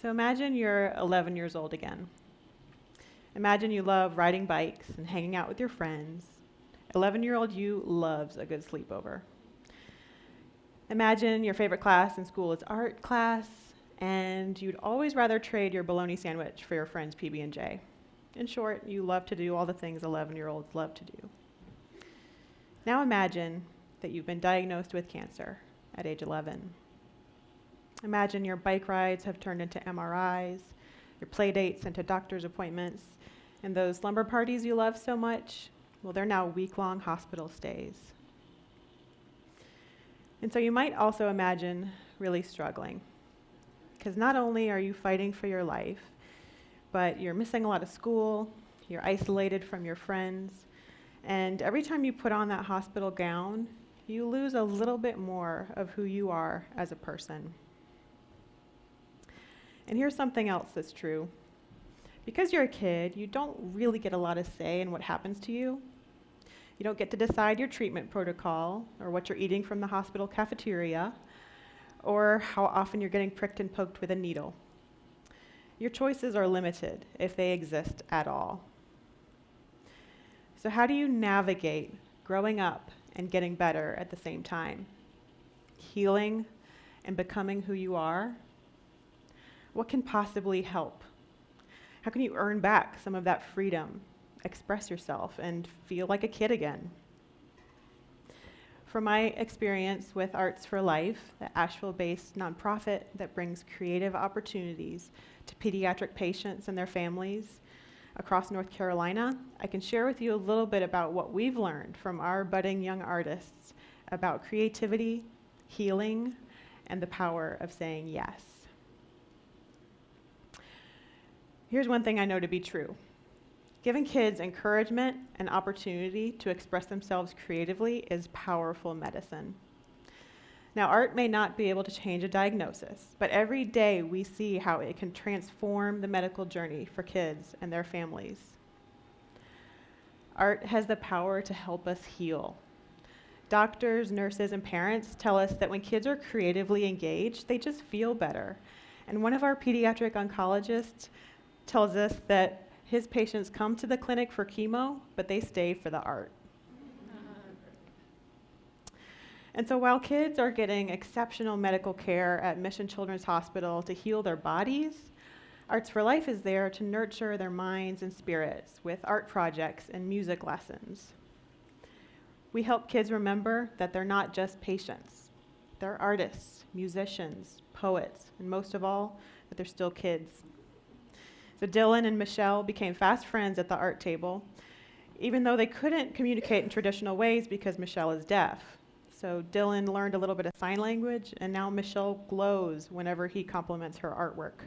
So imagine you're 11 years old again. Imagine you love riding bikes and hanging out with your friends. 11-year-old you loves a good sleepover. Imagine your favorite class in school is art class, and you'd always rather trade your bologna sandwich for your friend's PB&J. In short, you love to do all the things 11-year-olds love to do. Now imagine that you've been diagnosed with cancer at age 11. Imagine your bike rides have turned into MRIs, your play dates into doctor's appointments, and those slumber parties you love so much, well, they're now week-long hospital stays. And so you might also imagine really struggling, because not only are you fighting for your life, but you're missing a lot of school, you're isolated from your friends, and every time you put on that hospital gown, you lose a little bit more of who you are as a person. And here's something else that's true. Because you're a kid, you don't really get a lot of say in what happens to you. You don't get to decide your treatment protocol, or what you're eating from the hospital cafeteria, or how often you're getting pricked and poked with a needle. Your choices are limited, if they exist at all. So how do you navigate growing up and getting better at the same time? Healing and becoming who you are? What can possibly help? How can you earn back some of that freedom, express yourself, and feel like a kid again? From my experience with Arts for Life, the Asheville-based nonprofit that brings creative opportunities to pediatric patients and their families across North Carolina, I can share with you a little bit about what we've learned from our budding young artists about creativity, healing, and the power of saying yes. Here's one thing I know to be true. Giving kids encouragement and opportunity to express themselves creatively is powerful medicine. Now, art may not be able to change a diagnosis, but every day we see how it can transform the medical journey for kids and their families. Art has the power to help us heal. Doctors, nurses, and parents tell us that when kids are creatively engaged, they just feel better. And one of our pediatric oncologists tells us that his patients come to the clinic for chemo, but they stay for the art. And so while kids are getting exceptional medical care at Mission Children's Hospital to heal their bodies, Arts for Life is there to nurture their minds and spirits with art projects and music lessons. We help kids remember that they're not just patients. They're artists, musicians, poets, and most of all, that they're still kids. So Dylan and Michelle became fast friends at the art table, even though they couldn't communicate in traditional ways because Michelle is deaf. So Dylan learned a little bit of sign language, and now Michelle glows whenever he compliments her artwork.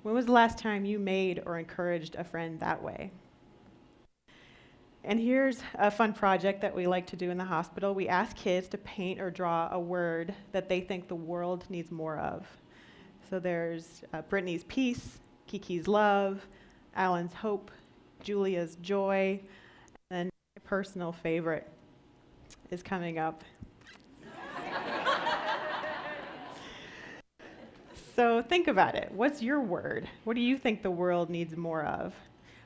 When was the last time you made or encouraged a friend that way? And here's a fun project that we like to do in the hospital. We ask kids to paint or draw a word that they think the world needs more of. So there's Brittany's peace, Kiki's love, Alan's hope, Julia's joy, and my personal favorite is coming up. So think about it. What's your word? What do you think the world needs more of?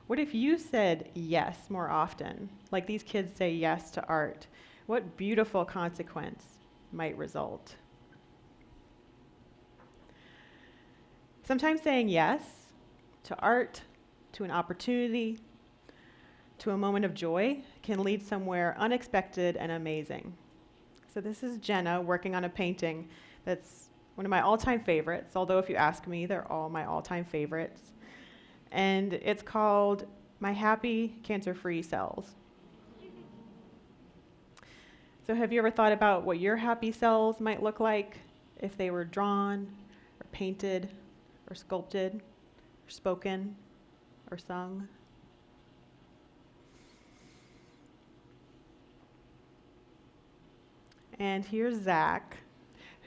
What if you said yes more often, like these kids say yes to art? What beautiful consequence might result? Sometimes saying yes to art, to an opportunity, to a moment of joy can lead somewhere unexpected and amazing. So this is Jenna working on a painting that's one of my all-time favorites, although if you ask me, they're all my all-time favorites. And it's called My Happy Cancer-Free Cells. So have you ever thought about what your happy cells might look like if they were drawn or painted or sculpted or spoken or sung? And here's Zach,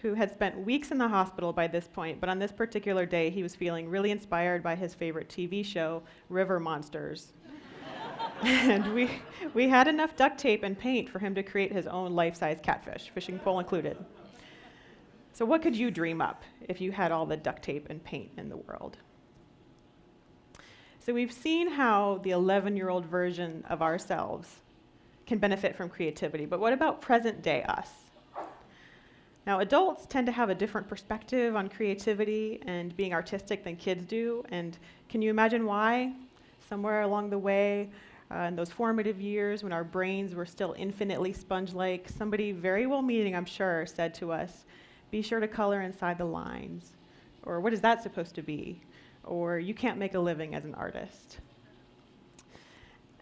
who had spent weeks in the hospital by this point, but on this particular day, he was feeling really inspired by his favorite TV show, River Monsters. And we had enough duct tape and paint for him to create his own life-size catfish, fishing pole included. So what could you dream up if you had all the duct tape and paint in the world? So we've seen how the 11-year-old version of ourselves can benefit from creativity, but what about present day us? Now, adults tend to have a different perspective on creativity and being artistic than kids do, and can you imagine why? Somewhere along the way, in those formative years when our brains were still infinitely sponge-like, somebody very well-meaning, I'm sure, said to us, be sure to color inside the lines, or what is that supposed to be? Or you can't make a living as an artist.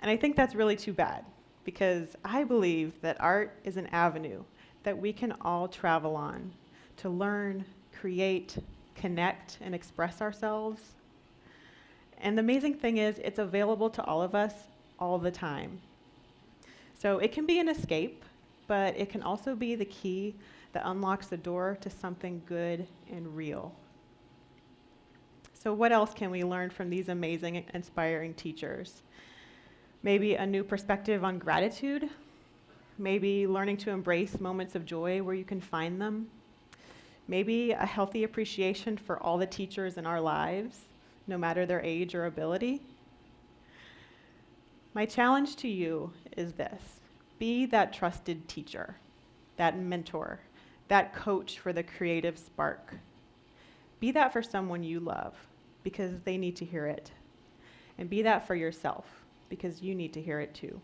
And I think that's really too bad, because I believe that art is an avenue that we can all travel on to learn, create, connect, and express ourselves. And the amazing thing is, it's available to all of us all the time. So it can be an escape, but it can also be the key that unlocks the door to something good and real. So what else can we learn from these amazing, inspiring teachers? Maybe a new perspective on gratitude, maybe learning to embrace moments of joy where you can find them, maybe a healthy appreciation for all the teachers in our lives, no matter their age or ability. My challenge to you is this: be that trusted teacher, that mentor, that coach for the creative spark. Be that for someone you love, because they need to hear it. And be that for yourself, because you need to hear it too.